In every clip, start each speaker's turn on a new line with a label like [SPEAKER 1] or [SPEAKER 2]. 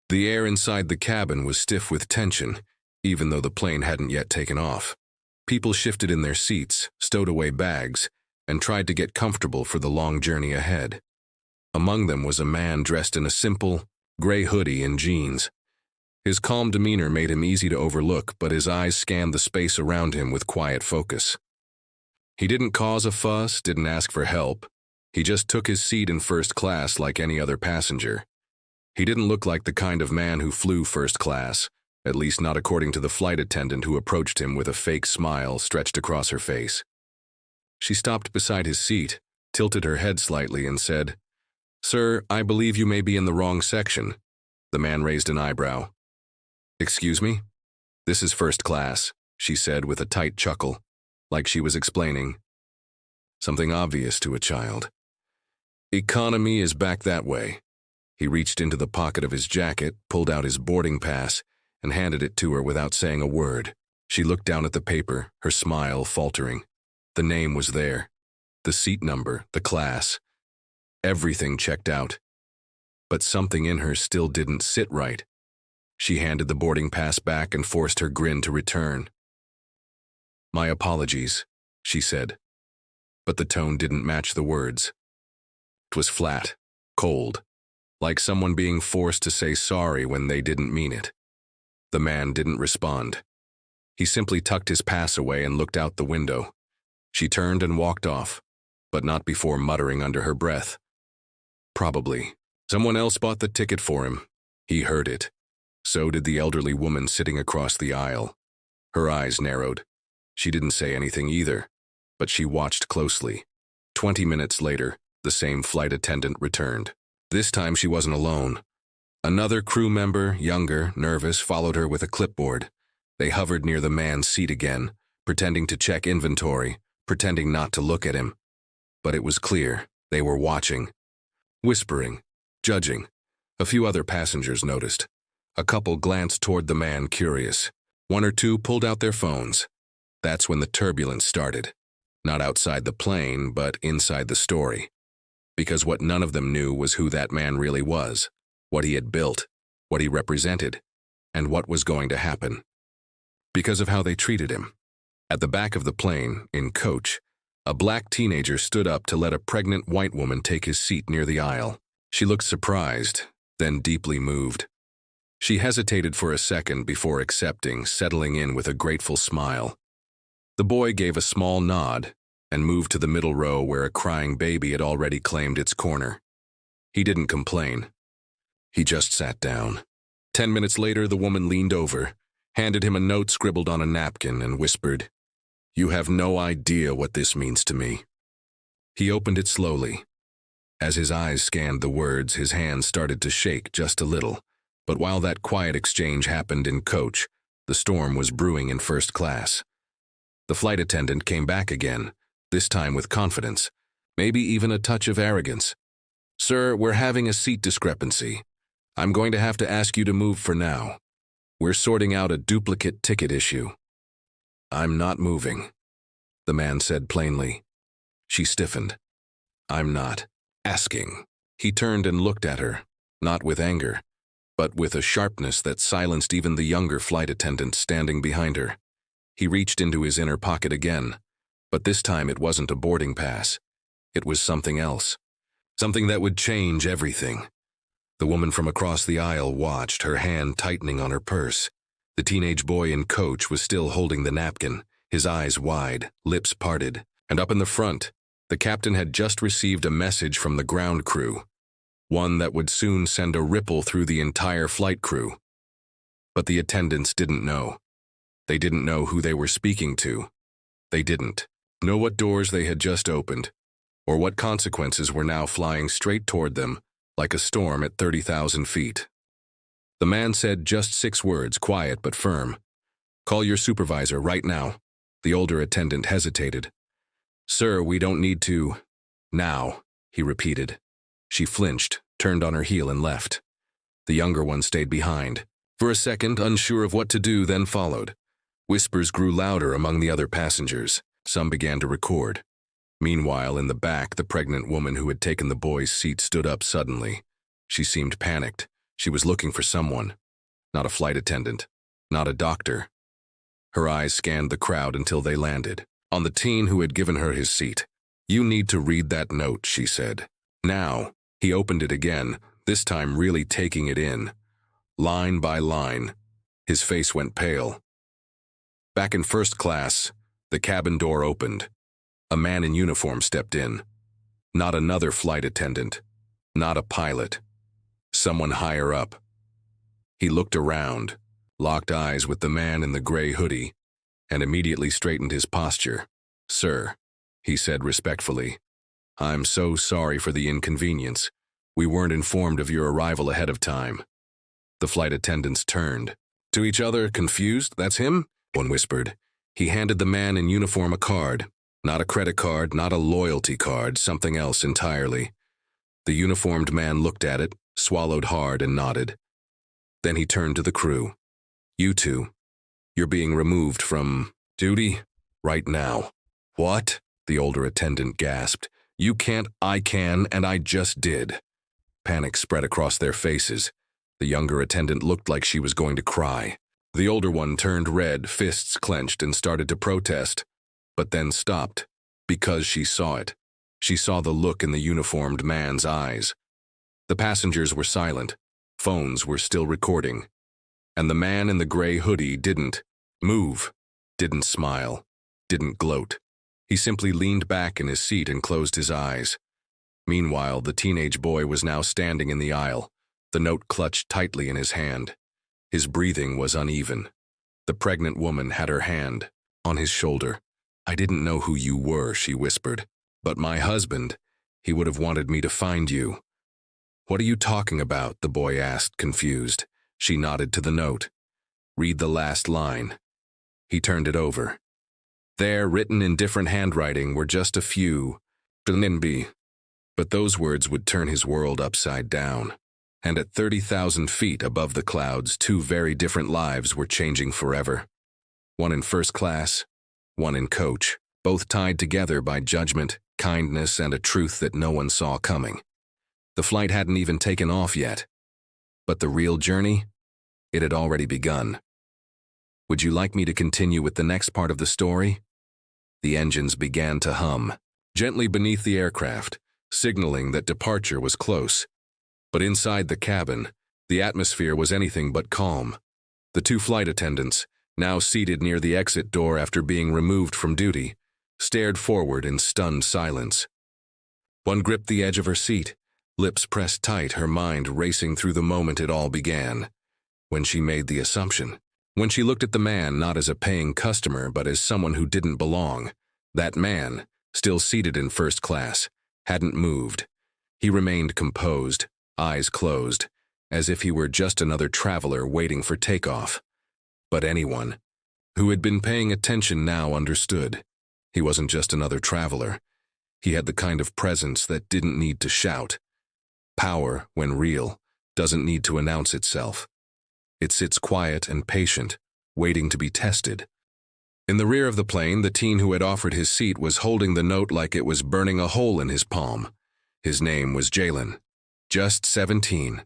[SPEAKER 1] The air inside the cabin was stiff with tension, even though the plane hadn't yet taken off. People shifted in their seats, stowed away bags, and tried to get comfortable for the long journey ahead. Among them was a man dressed in a simple, gray hoodie and jeans. His calm demeanor made him easy to overlook, but his eyes scanned the space around him with quiet focus. He didn't cause a fuss, didn't ask for help. He just took his seat in first class like any other passenger. He didn't look like the kind of man who flew first class, at least not according to the flight attendant who approached him with a fake smile stretched across her face. She stopped beside his seat, tilted her head slightly, and said, "Sir, I believe you may be in the wrong section." The man raised an eyebrow. "Excuse me? This is first class," she said with a tight chuckle, like she was explaining something obvious to a child. "Economy is back that way." He reached into the pocket of his jacket, pulled out his boarding pass, and handed it to her without saying a word. She looked down at the paper, her smile faltering. The name was there, the seat number, the class. Everything checked out. But something in her still didn't sit right. She handed the boarding pass back and forced her grin to return. "My apologies," she said. But the tone didn't match the words. It was flat, cold, like someone being forced to say sorry when they didn't mean it. The man didn't respond. He simply tucked his pass away and looked out the window. She turned and walked off, but not before muttering under her breath. Probably. Someone else bought the ticket for him. He heard it. So did the elderly woman sitting across the aisle. Her eyes narrowed. She didn't say anything either, but she watched closely. 20 minutes later, the same flight attendant returned. This time she wasn't alone. Another crew member, younger, nervous, followed her with a clipboard. They hovered near the man's seat again, pretending to check inventory, pretending not to look at him. But it was clear, they were watching. Whispering, judging. A few other passengers noticed. A couple glanced toward the man, curious. One or two pulled out their phones. That's when the turbulence started. Not outside the plane, but inside the story. Because what none of them knew was who that man really was, what he had built, what he represented, and what was going to happen. Because of how they treated him. At the back of the plane, in coach, a black teenager stood up to let a pregnant white woman take his seat near the aisle. She looked surprised, then deeply moved. She hesitated for a second before accepting, settling in with a grateful smile. The boy gave a small nod and moved to the middle row where a crying baby had already claimed its corner. He didn't complain. He just sat down. 10 minutes later, the woman leaned over, handed him a note scribbled on a napkin, and whispered, "You have no idea what this means to me." He opened it slowly. As his eyes scanned the words, his hands started to shake just a little. But while that quiet exchange happened in coach, the storm was brewing in first class. The flight attendant came back again, this time with confidence, maybe even a touch of arrogance. "Sir, we're having a seat discrepancy. I'm going to have to ask you to move for now. We're sorting out a duplicate ticket issue." "I'm not moving," the man said plainly. She stiffened. "I'm not asking." He turned and looked at her, not with anger, but with a sharpness that silenced even the younger flight attendant standing behind her. He reached into his inner pocket again, but this time it wasn't a boarding pass. It was something else. Something that would change everything. The woman from across the aisle watched, her hand tightening on her purse. The teenage boy in coach was still holding the napkin, his eyes wide, lips parted. And up in the front, the captain had just received a message from the ground crew, one that would soon send a ripple through the entire flight crew. But the attendants didn't know. They didn't know who they were speaking to. They didn't know what doors they had just opened, or what consequences were now flying straight toward them like a storm at 30,000 feet. The man said just 6 words, quiet but firm. "Call your supervisor right now." The older attendant hesitated. "Sir, we don't need to." "Now," he repeated. She flinched, turned on her heel and left. The younger one stayed behind. For a second, unsure of what to do, then followed. Whispers grew louder among the other passengers. Some began to record. Meanwhile, in the back, the pregnant woman who had taken the boy's seat stood up suddenly. She seemed panicked. She was looking for someone, not a flight attendant, not a doctor. Her eyes scanned the crowd until they landed on the teen who had given her his seat. "You need to read that note," she said. Now, he opened it again, this time really taking it in. Line by line, his face went pale. Back in first class, the cabin door opened. A man in uniform stepped in. Not another flight attendant, not a pilot. Someone higher up. He looked around, locked eyes with the man in the gray hoodie, and immediately straightened his posture. "Sir," he said respectfully, "I'm so sorry for the inconvenience. We weren't informed of your arrival ahead of time." The flight attendants turned to each other, confused. "That's him?" one whispered. He handed the man in uniform a card. Not a credit card, not a loyalty card, something else entirely. The uniformed man looked at it, swallowed hard, and nodded. Then he turned to the crew. "You two, you're being removed from duty right now." "What?" the older attendant gasped. "You can't." "I can, and I just did." Panic spread across their faces. The younger attendant looked like she was going to cry. The older one turned red, fists clenched, and started to protest, but then stopped, because she saw it. She saw the look in the uniformed man's eyes. The passengers were silent. Phones were still recording. And the man in the gray hoodie didn't move, didn't smile, didn't gloat. He simply leaned back in his seat and closed his eyes. Meanwhile, the teenage boy was now standing in the aisle, the note clutched tightly in his hand. His breathing was uneven. The pregnant woman had her hand on his shoulder. "I didn't know who you were," she whispered. "But my husband, he would have wanted me to find you." "What are you talking about?" the boy asked, confused. She nodded to the note. "Read the last line." He turned it over. There, written in different handwriting, were just a few "NB," but those words would turn his world upside down. And at 30,000 feet above the clouds, two very different lives were changing forever. One in first class, one in coach, both tied together by judgment, kindness, and a truth that no one saw coming. The flight hadn't even taken off yet. But the real journey? It had already begun. Would you like me to continue with the next part of the story? The engines began to hum, gently beneath the aircraft, signaling that departure was close. But inside the cabin, the atmosphere was anything but calm. The two flight attendants, now seated near the exit door after being removed from duty, stared forward in stunned silence. One gripped the edge of her seat, lips pressed tight, her mind racing through the moment it all began. When she made the assumption. When she looked at the man not as a paying customer but as someone who didn't belong. That man, still seated in first class, hadn't moved. He remained composed, eyes closed, as if he were just another traveler waiting for takeoff. But anyone who had been paying attention now understood. He wasn't just another traveler. He had the kind of presence that didn't need to shout. Power, when real, doesn't need to announce itself. It sits quiet and patient, waiting to be tested. In the rear of the plane, the teen who had offered his seat was holding the note like it was burning a hole in his palm. His name was Jalen. Just 17.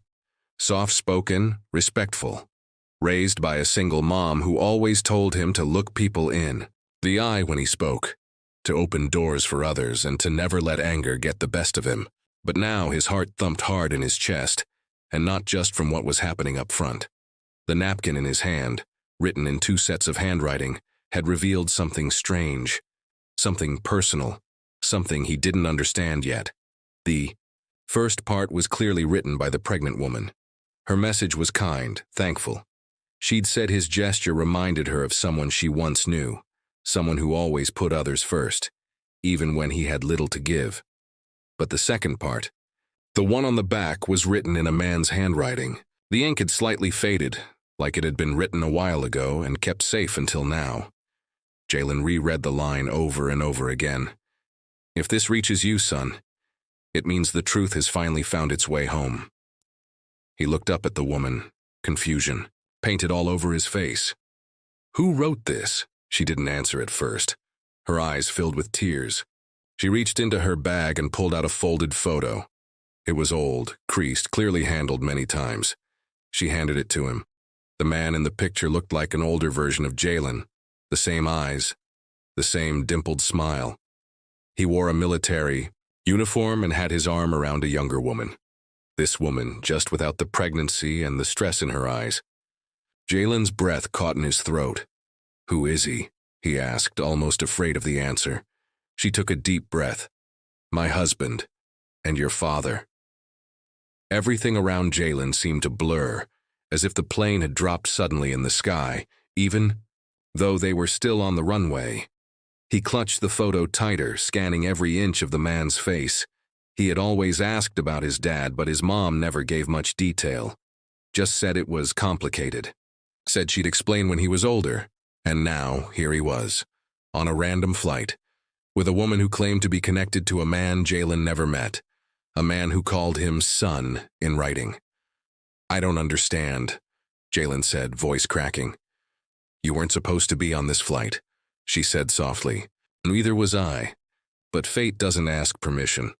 [SPEAKER 1] Soft-spoken, respectful. Raised by a single mom who always told him to look people in the eye when he spoke, to open doors for others and to never let anger get the best of him. But now his heart thumped hard in his chest, and not just from what was happening up front. The napkin in his hand, written in 2 sets of handwriting, had revealed something strange, something personal, something he didn't understand yet. The first part was clearly written by the pregnant woman. Her message was kind, thankful. She'd said his gesture reminded her of someone she once knew, someone who always put others first, even when he had little to give. But the second part, the one on the back, was written in a man's handwriting. The ink had slightly faded, like it had been written a while ago and kept safe until now. Jalen reread the line over and over again. "If this reaches you, son, it means the truth has finally found its way home." He looked up at the woman, confusion painted all over his face. "Who wrote this?" She didn't answer at first. Her eyes filled with tears. She reached into her bag and pulled out a folded photo. It was old, creased, clearly handled many times. She handed it to him. The man in the picture looked like an older version of Jalen. The same eyes, the same dimpled smile. He wore a military uniform and had his arm around a younger woman. This woman, just without the pregnancy and the stress in her eyes. Jalen's breath caught in his throat. "Who is he?" he asked, almost afraid of the answer. She took a deep breath. "My husband, and your father." Everything around Jalen seemed to blur, as if the plane had dropped suddenly in the sky, even though they were still on the runway. He clutched the photo tighter, scanning every inch of the man's face. He had always asked about his dad, but his mom never gave much detail. Just said it was complicated. Said she'd explain when he was older. And now, here he was, on a random flight, with a woman who claimed to be connected to a man Jalen never met, a man who called him son in writing. "I don't understand," Jalen said, voice cracking. "You weren't supposed to be on this flight," she said softly. "Neither was I. But fate doesn't ask permission."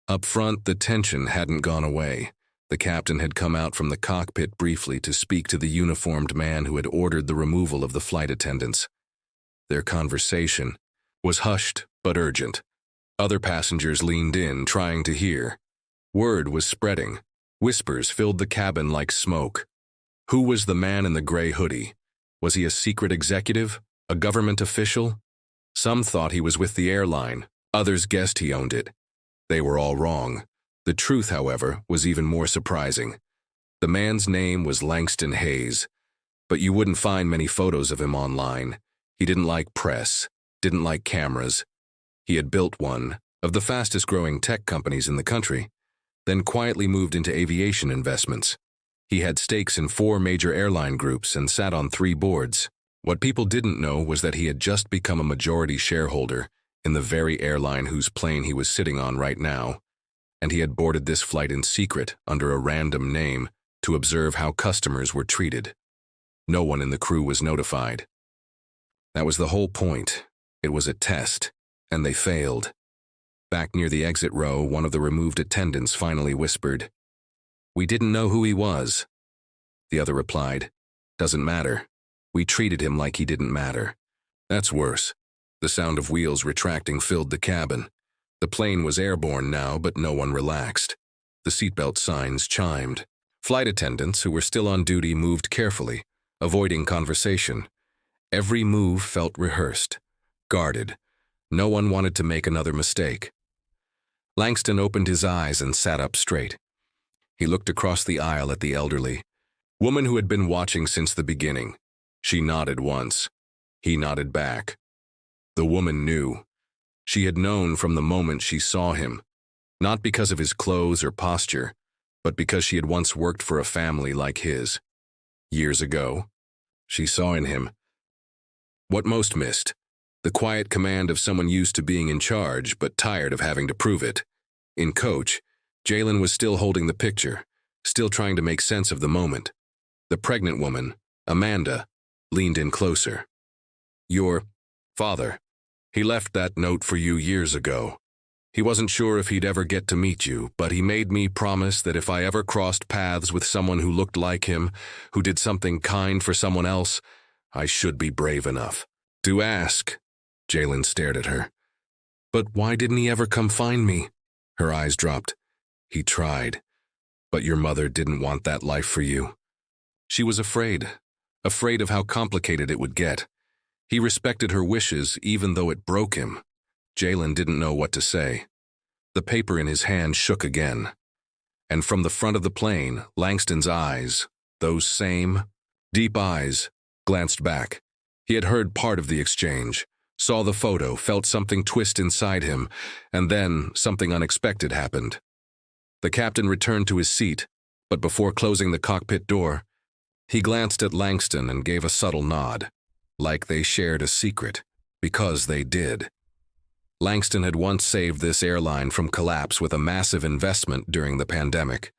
[SPEAKER 1] Up front, the tension hadn't gone away. The captain had come out from the cockpit briefly to speak to the uniformed man who had ordered the removal of the flight attendants. Their conversation was hushed but urgent. Other passengers leaned in, trying to hear. Word was spreading. Whispers filled the cabin like smoke. Who was the man in the gray hoodie? Was he a secret executive? A government official? Some thought he was with the airline. Others guessed he owned it. They were all wrong. The truth, however, was even more surprising. The man's name was Langston Hayes, but you wouldn't find many photos of him online. He didn't like press, didn't like cameras. He had built one of the fastest-growing tech companies in the country, then quietly moved into aviation investments. He had stakes in 4 major airline groups and sat on 3 boards. What people didn't know was that he had just become a majority shareholder in the very airline whose plane he was sitting on right now, and he had boarded this flight in secret under a random name to observe how customers were treated. No one in the crew was notified. That was the whole point. It was a test, and they failed. Back near the exit row, one of the removed attendants finally whispered, "We didn't know who he was." The other replied, "Doesn't matter. We treated him like he didn't matter." That's worse. The sound of wheels retracting filled the cabin. The plane was airborne now, but no one relaxed. The seatbelt signs chimed. Flight attendants who were still on duty moved carefully, avoiding conversation. Every move felt rehearsed, guarded. No one wanted to make another mistake. Langston opened his eyes and sat up straight. He looked across the aisle at the elderly woman who had been watching since the beginning. She nodded once. He nodded back. The woman knew. She had known from the moment she saw him, not because of his clothes or posture, but because she had once worked for a family like his. Years ago, she saw in him what most missed, the quiet command of someone used to being in charge but tired of having to prove it. In coach, Jalen was still holding the picture, still trying to make sense of the moment. The pregnant woman, Amanda, leaned in closer. "Your father. He left that note for you years ago. He wasn't sure if he'd ever get to meet you, but he made me promise that if I ever crossed paths with someone who looked like him, who did something kind for someone else, I should be brave enough to ask." Jalen stared at her. "But why didn't he ever come find me?" Her eyes dropped. "He tried, but your mother didn't want that life for you." She was afraid of how complicated it would get. He respected her wishes even though it broke him. Jalen didn't know what to say. The paper in his hand shook again. And from the front of the plane, Langston's eyes, those same deep eyes, glanced back. He had heard part of the exchange, saw the photo, felt something twist inside him, and then something unexpected happened. The captain returned to his seat, but before closing the cockpit door, he glanced at Langston and gave a subtle nod, like they shared a secret, because they did. Langston had once saved this airline from collapse with a massive investment during the pandemic.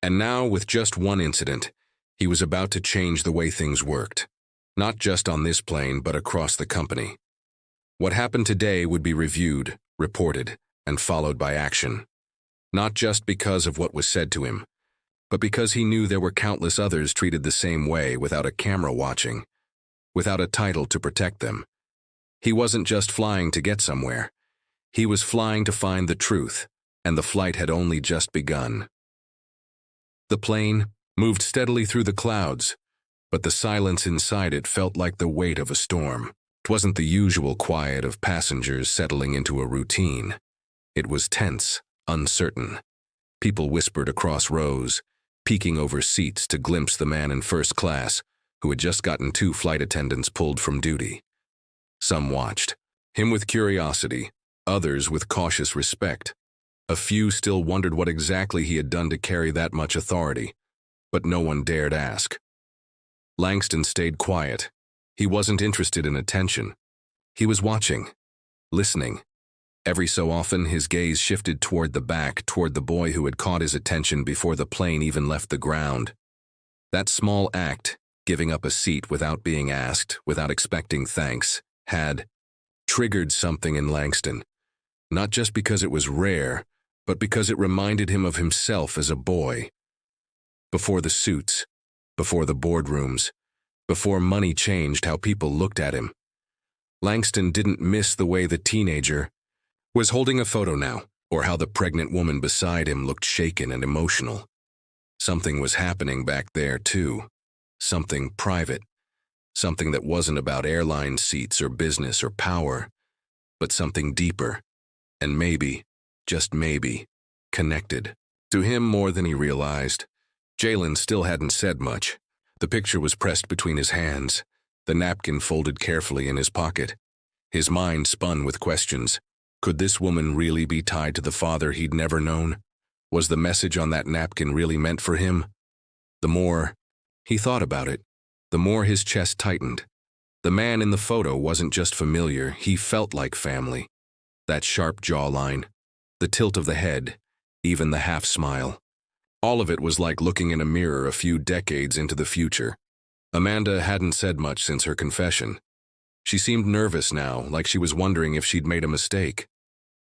[SPEAKER 1] And now, with just one incident, he was about to change the way things worked, not just on this plane, but across the company. What happened today would be reviewed, reported, and followed by action. Not just because of what was said to him, but because he knew there were countless others treated the same way without a camera watching, without a title to protect them. He wasn't just flying to get somewhere. He was flying to find the truth, and the flight had only just begun. The plane moved steadily through the clouds, but the silence inside it felt like the weight of a storm. It wasn't the usual quiet of passengers settling into a routine. It was tense, uncertain. People whispered across rows, peeking over seats to glimpse the man in first class who had just gotten 2 flight attendants pulled from duty. Some watched, him with curiosity, others with cautious respect. A few still wondered what exactly he had done to carry that much authority, but no one dared ask. Langston stayed quiet. He wasn't interested in attention. He was watching, listening. Every so often, his gaze shifted toward the back, toward the boy who had caught his attention before the plane even left the ground. That small act, giving up a seat without being asked, without expecting thanks, had triggered something in Langston. Not just because it was rare, but because it reminded him of himself as a boy. Before the suits, before the boardrooms, before money changed how people looked at him. Langston didn't miss the way the teenager was holding a photo now, or how the pregnant woman beside him looked shaken and emotional. Something was happening back there too. Something private. Something that wasn't about airline seats or business or power, but something deeper, and maybe, just maybe, connected. To him more than he realized. Jalen still hadn't said much. The picture was pressed between his hands, the napkin folded carefully in his pocket. His mind spun with questions. Could this woman really be tied to the father he'd never known? Was the message on that napkin really meant for him? The more he thought about it, the more his chest tightened. The man in the photo wasn't just familiar, he felt like family. That sharp jawline, the tilt of the head, even the half-smile. All of it was like looking in a mirror a few decades into the future. Amanda hadn't said much since her confession. She seemed nervous now, like she was wondering if she'd made a mistake.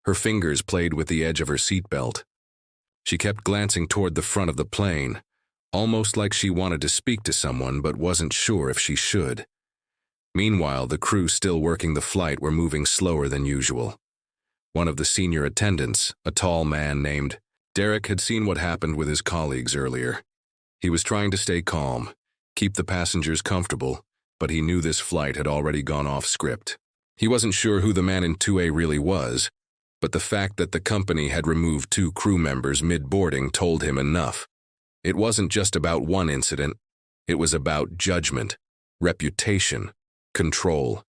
[SPEAKER 1] Her fingers played with the edge of her seatbelt. She kept glancing toward the front of the plane, almost like she wanted to speak to someone but wasn't sure if she should. Meanwhile, the crew still working the flight were moving slower than usual. One of the senior attendants, a tall man named Derek, had seen what happened with his colleagues earlier. He was trying to stay calm, keep the passengers comfortable, but he knew this flight had already gone off script. He wasn't sure who the man in 2A really was, but the fact that the company had removed 2 crew members mid-boarding told him enough. It wasn't just about one incident, it was about judgment, reputation, control.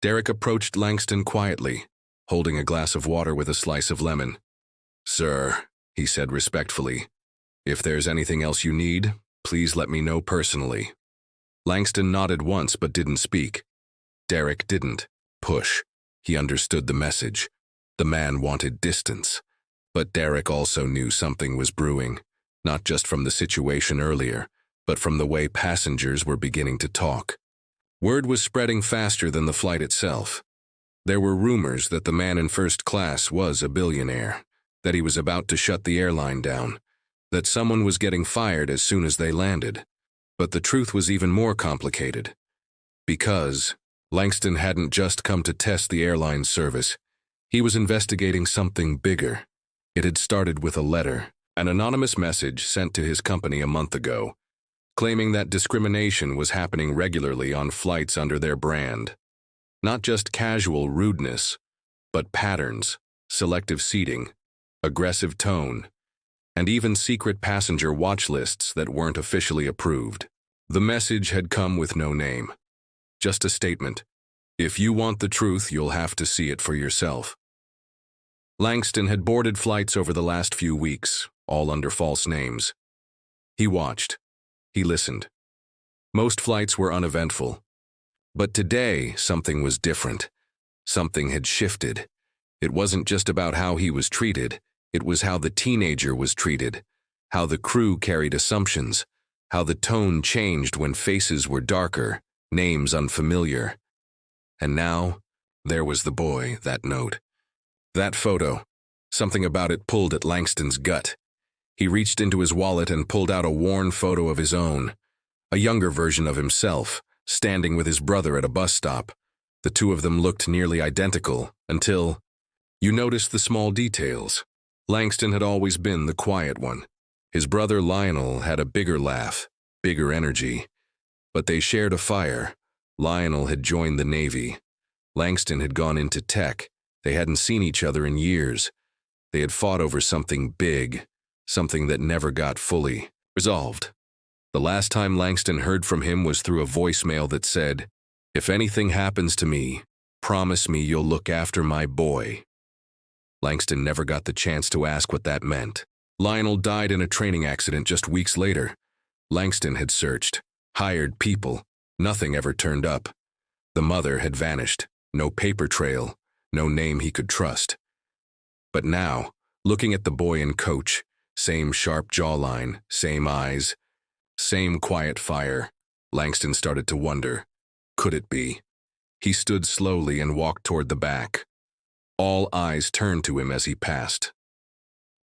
[SPEAKER 1] Derek approached Langston quietly, holding a glass of water with a slice of lemon. "Sir," he said respectfully, "if there's anything else you need, please let me know personally." Langston nodded once but didn't speak. Derek didn't push. He understood the message. The man wanted distance. But Derek also knew something was brewing, not just from the situation earlier, but from the way passengers were beginning to talk. Word was spreading faster than the flight itself. There were rumors that the man in first class was a billionaire, that he was about to shut the airline down, that someone was getting fired as soon as they landed. But the truth was even more complicated. Because Langston hadn't just come to test the airline service. He was investigating something bigger. It had started with a letter, an anonymous message sent to his company a month ago, claiming that discrimination was happening regularly on flights under their brand. Not just casual rudeness, but patterns, selective seating, aggressive tone, and even secret passenger watch lists that weren't officially approved. The message had come with no name. Just a statement. If you want the truth, you'll have to see it for yourself. Langston had boarded flights over the last few weeks, all under false names. He watched. He listened. Most flights were uneventful. But today, something was different. Something had shifted. It wasn't just about how he was treated. It was how the teenager was treated, how the crew carried assumptions, how the tone changed when faces were darker, names unfamiliar. And now, there was the boy, that note. That photo. Something about it pulled at Langston's gut. He reached into his wallet and pulled out a worn photo of his own, a younger version of himself, standing with his brother at a bus stop. The two of them looked nearly identical until you noticed the small details. Langston had always been the quiet one. His brother Lionel had a bigger laugh, bigger energy. But they shared a fire. Lionel had joined the Navy. Langston had gone into tech. They hadn't seen each other in years. They had fought over something big, something that never got fully resolved. The last time Langston heard from him was through a voicemail that said, "If anything happens to me, promise me you'll look after my boy." Langston never got the chance to ask what that meant. Lionel died in a training accident just weeks later. Langston had searched, hired people. Nothing ever turned up. The mother had vanished. No paper trail, no name he could trust. But now, looking at the boy and coach, same sharp jawline, same eyes, same quiet fire, Langston started to wonder, could it be? He stood slowly and walked toward the back. All eyes turned to him as he passed.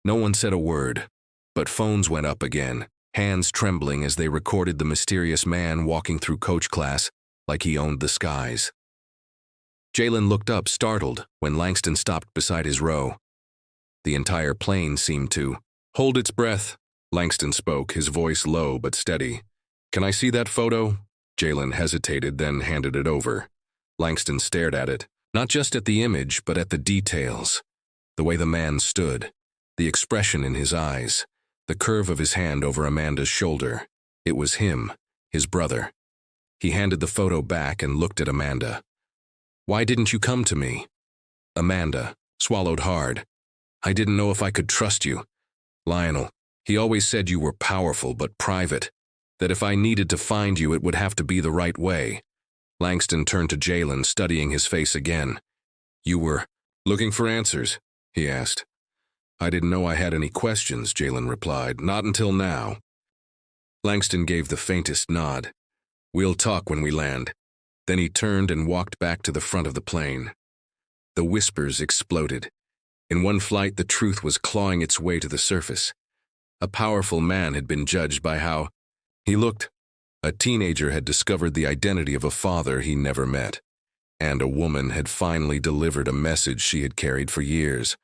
[SPEAKER 1] No one said a word, but phones went up again, hands trembling as they recorded the mysterious man walking through coach class like he owned the skies. Jalen looked up, startled, when Langston stopped beside his row. The entire plane seemed to hold its breath. Langston spoke, his voice low but steady. "Can I see that photo?" Jalen hesitated, then handed it over. Langston stared at it, not just at the image, but at the details. The way the man stood, the expression in his eyes, the curve of his hand over Amanda's shoulder. It was him, his brother. He handed the photo back and looked at Amanda. "Why didn't you come to me?" Amanda swallowed hard. "I didn't know if I could trust you. Lionel, he always said you were powerful but private, that if I needed to find you it would have to be the right way." Langston turned to Jalen, studying his face again. "You were looking for answers?" he asked. "I didn't know I had any questions," Jalen replied. "Not until now." Langston gave the faintest nod. "We'll talk when we land." Then he turned and walked back to the front of the plane. The whispers exploded. In one flight, the truth was clawing its way to the surface. A powerful man had been judged by how he looked. A teenager had discovered the identity of a father he never met. And a woman had finally delivered a message she had carried for years.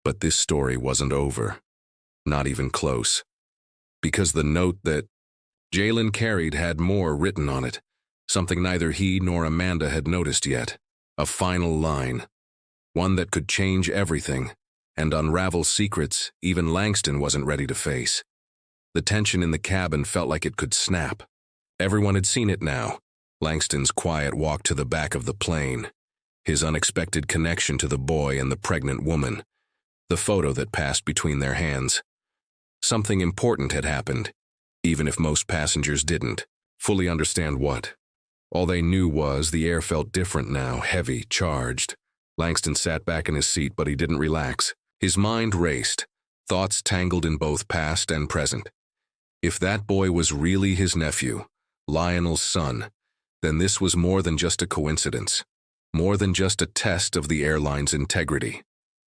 [SPEAKER 1] But this story wasn't over. Not even close. Because the note that Jalen carried had more written on it. Something neither he nor Amanda had noticed yet. A final line. One that could change everything and unravel secrets even Langston wasn't ready to face. The tension in the cabin felt like it could snap. Everyone had seen it now. Langston's quiet walk to the back of the plane. His unexpected connection to the boy and the pregnant woman. The photo that passed between their hands. Something important had happened, even if most passengers didn't fully understand what. All they knew was the air felt different now, heavy, charged. Langston sat back in his seat, but he didn't relax. His mind raced, thoughts tangled in both past and present. If that boy was really his nephew, Lionel's son, then this was more than just a coincidence, more than just a test of the airline's integrity.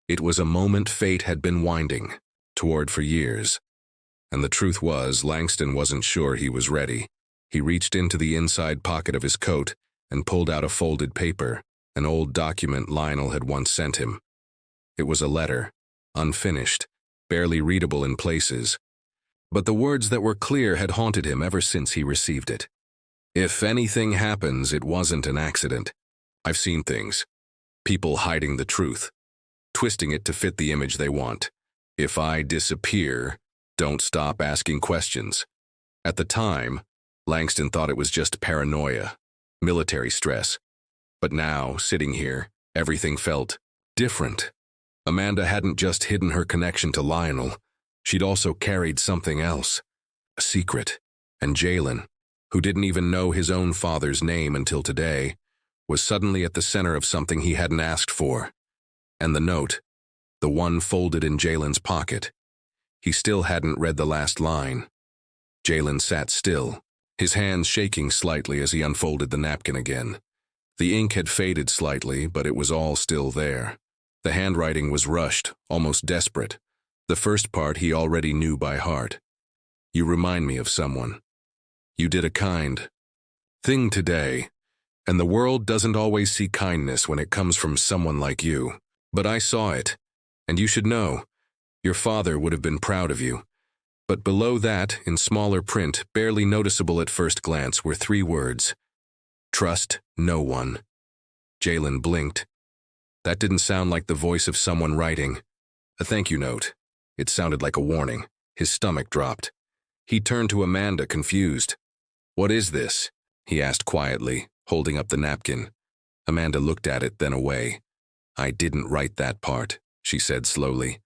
[SPEAKER 1] It was a moment fate had been winding toward for years. And the truth was, Langston wasn't sure he was ready. He reached into the inside pocket of his coat and pulled out a folded paper, an old document Lionel had once sent him. It was a letter, unfinished, barely readable in places. But the words that were clear had haunted him ever since he received it. "If anything happens, it wasn't an accident. I've seen things. People hiding the truth, twisting it to fit the image they want. If I disappear, don't stop asking questions." At the time, Langston thought it was just paranoia, military stress. But now, sitting here, everything felt different. Amanda hadn't just hidden her connection to Lionel. She'd also carried something else, a secret. And Jalen, who didn't even know his own father's name until today, was suddenly at the center of something he hadn't asked for. And the note, the one folded in Jalen's pocket. He still hadn't read the last line. Jalen sat still, his hands shaking slightly as he unfolded the napkin again. The ink had faded slightly, but it was all still there. The handwriting was rushed, almost desperate. The first part he already knew by heart. You remind me of someone. You did a kind thing today, and the world doesn't always see kindness when it comes from someone like you. But I saw it, and you should know, your father would have been proud of you. But below that, in smaller print, barely noticeable at first glance, were 3 words. Trust no one. Jalen blinked. That didn't sound like the voice of someone writing a thank you note. It sounded like a warning. His stomach dropped. He turned to Amanda, confused. What is this? He asked quietly, holding up the napkin. Amanda looked at it, then away. I didn't write that part, she said slowly.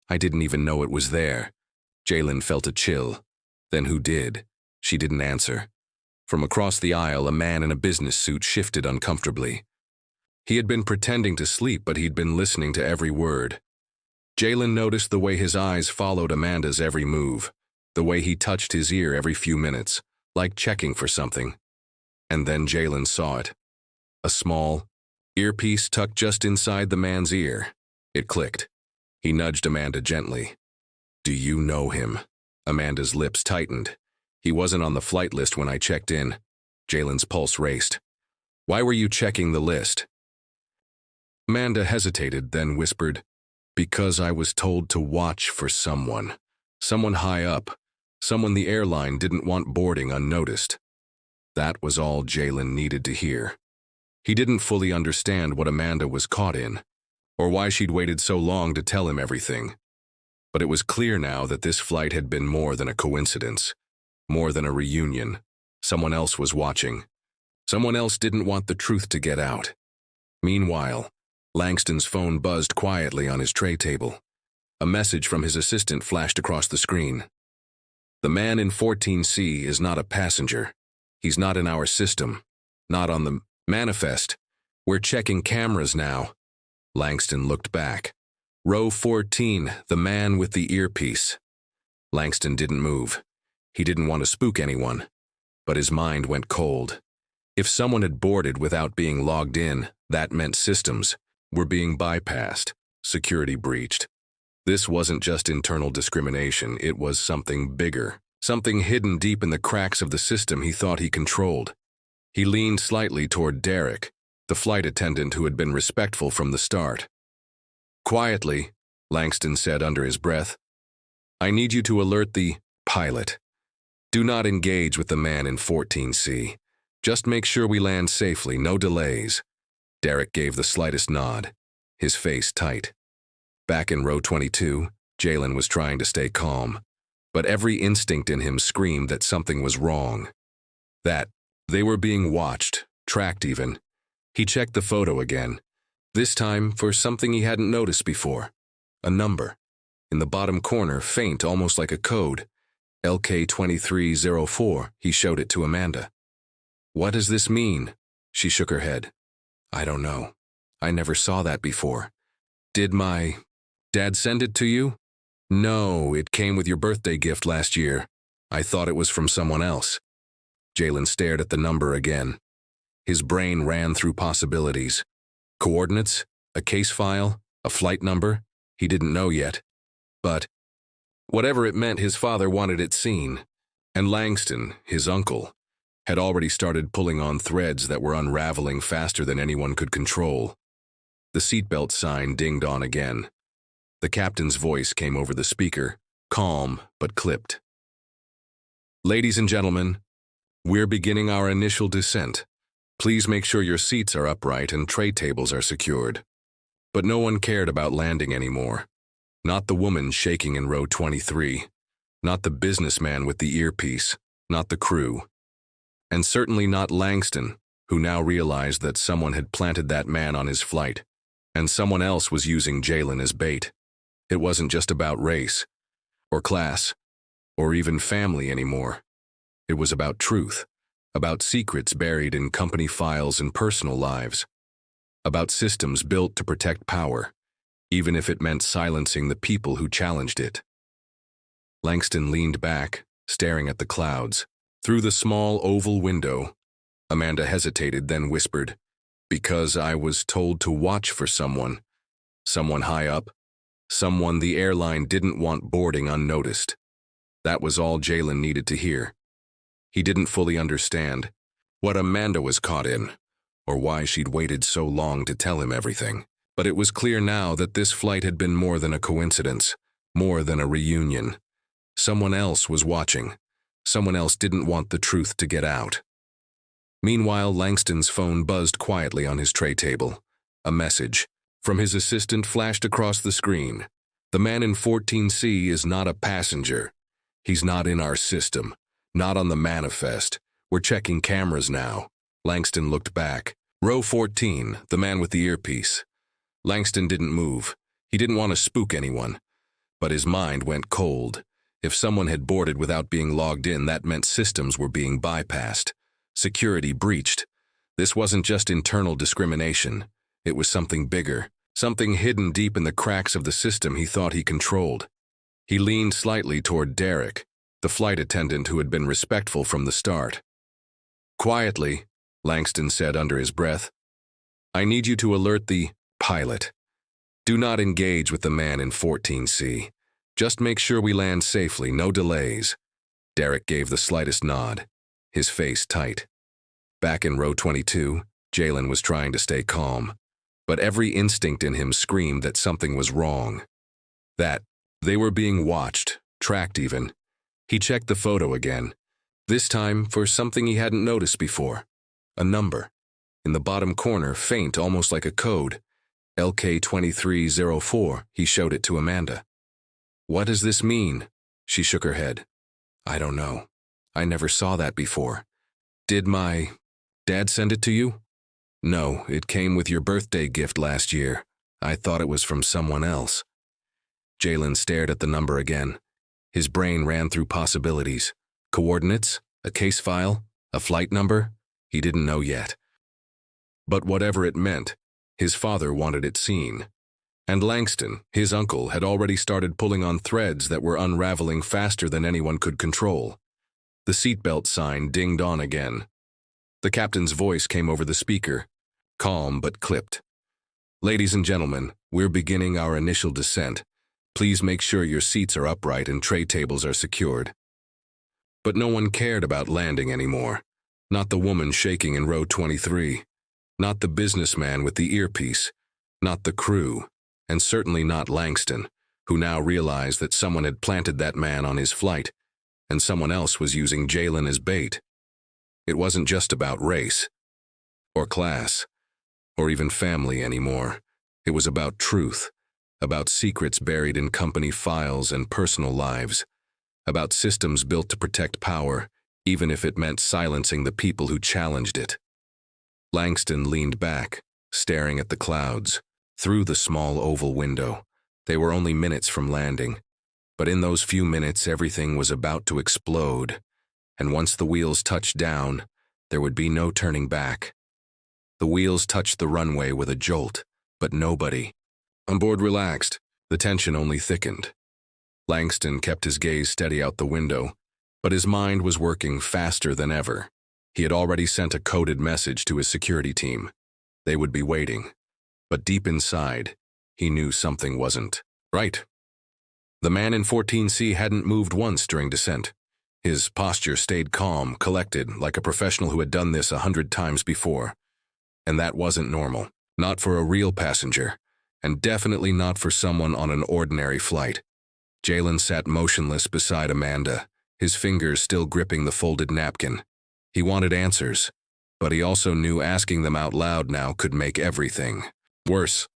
[SPEAKER 1] I didn't even know it was there. Jalen felt a chill. Then who did? She didn't answer. From across the aisle, a man in a business suit shifted uncomfortably. He had been pretending to sleep, but he'd been listening to every word. Jalen noticed the way his eyes followed Amanda's every move, the way he touched his ear every few minutes, like checking for something. And then Jalen saw it. A small earpiece tucked just inside the man's ear. It clicked. He nudged Amanda gently. Do you know him? Amanda's lips tightened. He wasn't on the flight list when I checked in. Jalen's pulse raced. Why were you checking the list? Amanda hesitated, then whispered, because I was told to watch for someone. Someone high up. Someone the airline didn't want boarding unnoticed. That was all Jalen needed to hear. He didn't fully understand what Amanda was caught in, or why she'd waited so long to tell him everything. But it was clear now that this flight had been more than a coincidence, more than a reunion. Someone else was watching. Someone else didn't want the truth to get out. Meanwhile, Langston's phone buzzed quietly on his tray table. A message from his assistant flashed across the screen. The man in 14C is not a passenger. He's not in our system. Not on the manifest. We're checking cameras now. Langston looked back. Row 14, the man with the earpiece. Langston didn't move. He didn't want to spook anyone. But his mind went cold. If someone had boarded without being logged in, that meant systems were being bypassed, security breached. This wasn't just internal discrimination, it was something bigger, something hidden deep in the cracks of the system he thought he controlled. He leaned slightly toward Derek, the flight attendant who had been respectful from the start. Quietly, Langston said under his breath, I need you to alert the pilot. Do not engage with the man in 14C. Just make sure we land safely, no delays. Derek gave the slightest nod, his face tight. Back in row 22, Jalen was trying to stay calm, but every instinct in him screamed that something was wrong. That they were being watched, tracked even. He checked the photo again, this time for something he hadn't noticed before. A number. In the bottom corner, faint, almost like a code. LK2304, he showed it to Amanda. What does this mean? She shook her head. I don't know. I never saw that before. Did my dad send it to you? No, it came with your birthday gift last year. I thought it was from someone else. Jalen stared at the number again. His brain ran through possibilities. Coordinates? A case file? A flight number? He didn't know yet. But whatever it meant, his father wanted it seen. And Langston, his uncle, had already started pulling on threads that were unraveling faster than anyone could control. The seatbelt sign dinged on again. The captain's voice came over the speaker, calm but clipped. Ladies and gentlemen, we're beginning our initial descent. Please make sure your seats are upright and tray tables are secured. But no one cared about landing anymore. Not the woman shaking in row 23. Not the businessman with the earpiece. Not the crew. And certainly not Langston, who now realized that someone had planted that man on his flight, and someone else was using Jalen as bait. It wasn't just about race, or class, or even family anymore. It was about truth, about secrets buried in company files and personal lives, about systems built to protect power, even if it meant silencing the people who challenged it. Langston leaned back, staring at the clouds. Through the small oval window, Amanda hesitated, then whispered, because I was told to watch for someone high up. Someone the airline didn't want boarding unnoticed. That was all Jalen needed to hear. He didn't fully understand what Amanda was caught in, or why she'd waited so long to tell him everything. But it was clear now that this flight had been more than a coincidence, more than a reunion. Someone else was watching. Someone else didn't want the truth to get out. Meanwhile, Langston's phone buzzed quietly on his tray table. A message from his assistant flashed across the screen. The man in 14C is not a passenger. He's not in our system, not on the manifest. We're checking cameras now. Langston looked back. Row 14, the man with the earpiece. Langston didn't move. He didn't want to spook anyone. But his mind went cold. If someone had boarded without being logged in, that meant systems were being bypassed. Security breached. This wasn't just internal discrimination. It was something bigger, something hidden deep in the cracks of the system he thought he controlled. He leaned slightly toward Derek, the flight attendant who had been respectful from the start. Quietly, Langston said under his breath, I need you to alert the pilot. Do not engage with the man in 14C. Just make sure we land safely, no delays. Derek gave the slightest nod, his face tight. Back in row 22, Jalen was trying to stay calm, but every instinct in him screamed that something was wrong. That they were being watched, tracked even. He checked the photo again, this time for something he hadn't noticed before. A number. In the bottom corner, faint, almost like a code. LK2304, he showed it to Amanda. What does this mean? She shook her head. I don't know. I never saw that before. Did my dad send it to you? No, it came with your birthday gift last year. I thought it was from someone else. Jalen stared at the number again. His brain ran through possibilities. Coordinates? A case file? A flight number? He didn't know yet. But whatever it meant, his father wanted it seen. And Langston, his uncle, had already started pulling on threads that were unraveling faster than anyone could control. The seatbelt sign dinged on again. The captain's voice came over the speaker, calm but clipped. Ladies and gentlemen, we're beginning our initial descent. Please make sure your seats are upright and tray tables are secured. But no one cared about landing anymore. Not the woman shaking in row 23. Not the businessman with the earpiece. Not the crew. And certainly not Langston, who now realized that someone had planted that man on his flight, and someone else was using Jalen as bait. It wasn't just about race, or class, or even family anymore. It was about truth, about secrets buried in company files and personal lives, about systems built to protect power, even if it meant silencing the people who challenged it. Langston leaned back, staring at the clouds. Through the small oval window. They were only minutes from landing, but in those few minutes everything was about to explode, and once the wheels touched down, there would be no turning back. The wheels touched the runway with a jolt, but nobody on board relaxed. The tension only thickened. Langston kept his gaze steady out the window, but his mind was working faster than ever. He had already sent a coded message to his security team. They would be waiting. But deep inside, he knew something wasn't right. The man in 14C hadn't moved once during descent. His posture stayed calm, collected, like a professional who had done this 100 times before. And that wasn't normal. Not for a real passenger, and definitely not for someone on an ordinary flight. Jalen sat motionless beside Amanda, his fingers still gripping the folded napkin. He wanted answers, but he also knew asking them out loud now could make everything worse.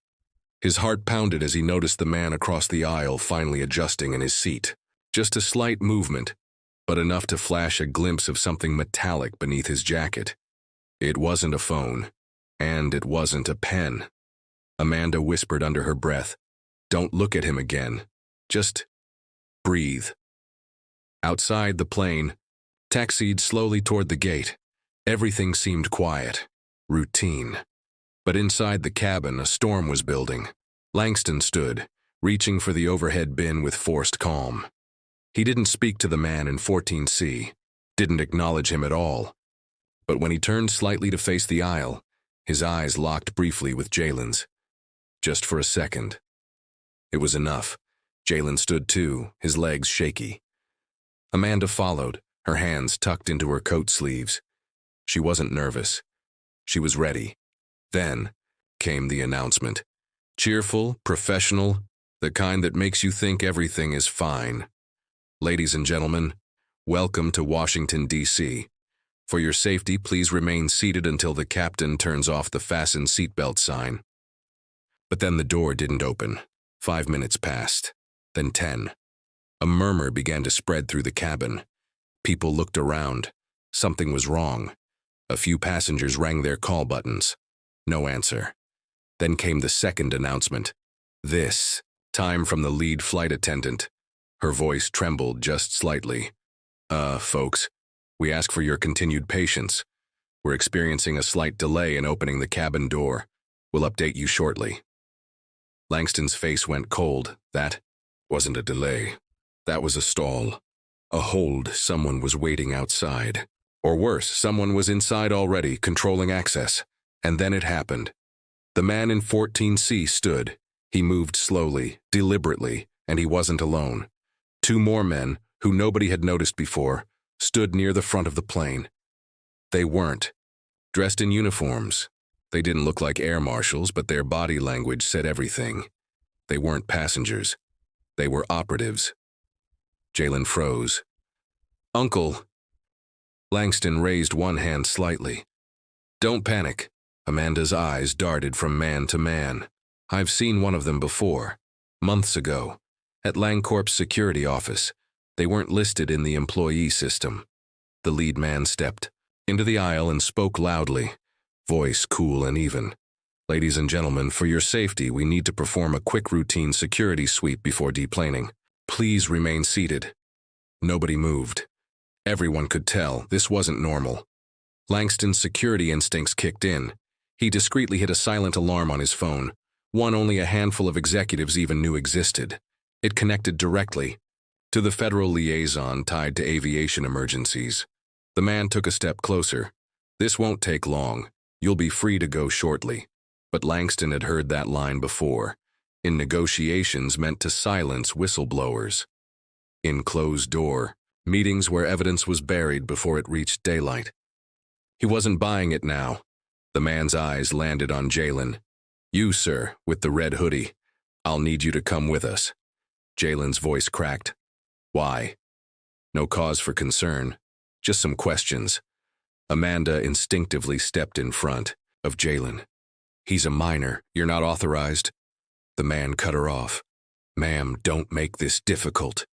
[SPEAKER 1] His heart pounded as he noticed the man across the aisle finally adjusting in his seat. Just a slight movement, but enough to flash a glimpse of something metallic beneath his jacket. It wasn't a phone, and it wasn't a pen. Amanda whispered under her breath, "Don't look at him again. Just breathe." Outside, the plane taxied slowly toward the gate. Everything seemed quiet, routine. But inside the cabin, a storm was building. Langston stood, reaching for the overhead bin with forced calm. He didn't speak to the man in 14C, didn't acknowledge him at all. But when he turned slightly to face the aisle, his eyes locked briefly with Jalen's. Just for a second. It was enough. Jalen stood too, his legs shaky. Amanda followed, her hands tucked into her coat sleeves. She wasn't nervous. She was ready. Then came the announcement. Cheerful, professional, the kind that makes you think everything is fine. Ladies and gentlemen, welcome to Washington, D.C. For your safety, please remain seated until the captain turns off the fasten seatbelt sign. But then the door didn't open. 5 minutes passed, then 10. A murmur began to spread through the cabin. People looked around. Something was wrong. A few passengers rang their call buttons. No answer. Then came the second announcement. This time from the lead flight attendant. Her voice trembled just slightly. Folks, we ask for your continued patience. We're experiencing a slight delay in opening the cabin door. We'll update you shortly. Langston's face went cold. That wasn't a delay. That was a stall. A hold. Someone was waiting outside. Or worse, someone was inside already, controlling access. And then it happened. The man in 14C stood. He moved slowly, deliberately, and he wasn't alone. 2 more men, who nobody had noticed before, stood near the front of the plane. They weren't dressed in uniforms. They didn't look like air marshals, but their body language said everything. They weren't passengers. They were operatives. Jalen froze. Uncle. Langston raised one hand slightly. Don't panic. Amanda's eyes darted from man to man. I've seen one of them before. Months ago. At LangCorp's security office. They weren't listed in the employee system. The lead man stepped into the aisle and spoke loudly, voice cool and even. Ladies and gentlemen, for your safety, we need to perform a quick routine security sweep before deplaning. Please remain seated. Nobody moved. Everyone could tell this wasn't normal. Langston's security instincts kicked in. He discreetly hit a silent alarm on his phone, one only a handful of executives even knew existed. It connected directly to the federal liaison tied to aviation emergencies. The man took a step closer. This won't take long. You'll be free to go shortly. But Langston had heard that line before. In negotiations meant to silence whistleblowers. In closed door, meetings where evidence was buried before it reached daylight. He wasn't buying it now. The man's eyes landed on Jalen. You, sir, with the red hoodie. I'll need you to come with us. Jalen's voice cracked. Why? No cause for concern. Just some questions. Amanda instinctively stepped in front of Jalen. He's a minor. You're not authorized. The man cut her off. Ma'am, don't make this difficult.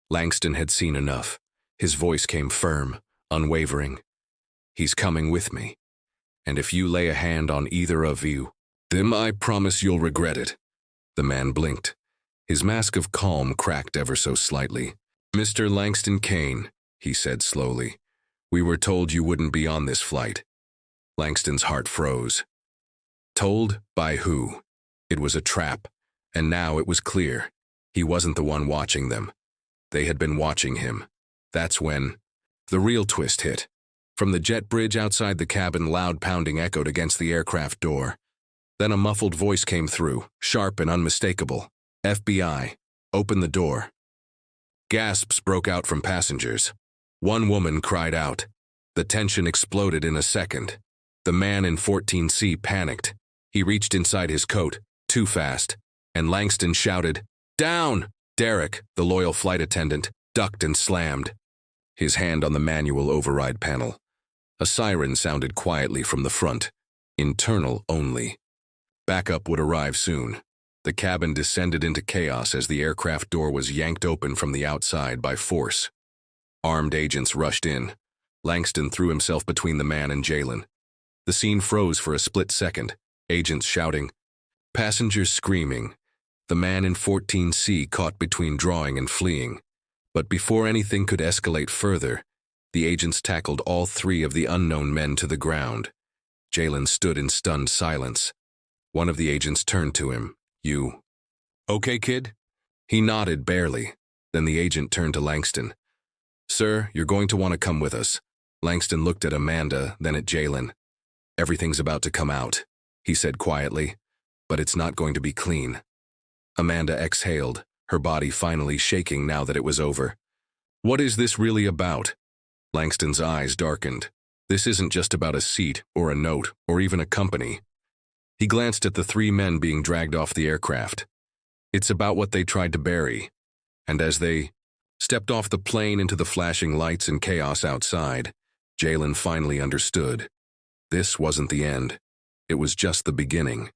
[SPEAKER 1] Langston had seen enough. His voice came firm, unwavering. He's coming with me. And if you lay a hand on either of you, then I promise you'll regret it. The man blinked. His mask of calm cracked ever so slightly. Mr. Langston Kane, he said slowly, we were told you wouldn't be on this flight. Langston's heart froze. Told by who? It was a trap, and now it was clear. He wasn't the one watching them. They had been watching him. That's when the real twist hit. From the jet bridge outside the cabin, loud pounding echoed against the aircraft door. Then a muffled voice came through, sharp and unmistakable. FBI, open the door. Gasps broke out from passengers. One woman cried out. The tension exploded in a second. The man in 14C panicked. He reached inside his coat, too fast, and Langston shouted, Down! Derek, the loyal flight attendant, ducked and slammed, his hand on the manual override panel. A siren sounded quietly from the front, internal only. Backup would arrive soon. The cabin descended into chaos as the aircraft door was yanked open from the outside by force. Armed agents rushed in. Langston threw himself between the man and Jalen. The scene froze for a split second, agents shouting, passengers screaming. The man in 14C caught between drawing and fleeing. But before anything could escalate further, the agents tackled all 3 of the unknown men to the ground. Jalen stood in stunned silence. One of the agents turned to him. You okay, kid? He nodded barely. Then the agent turned to Langston. Sir, you're going to want to come with us. Langston looked at Amanda, then at Jalen. Everything's about to come out, he said quietly, but it's not going to be clean. Amanda exhaled, her body finally shaking now that it was over. What is this really about? Langston's eyes darkened. This isn't just about a seat, or a note, or even a company. He glanced at the three men being dragged off the aircraft. It's about what they tried to bury. And as they stepped off the plane into the flashing lights and chaos outside, Jalen finally understood. This wasn't the end. It was just the beginning.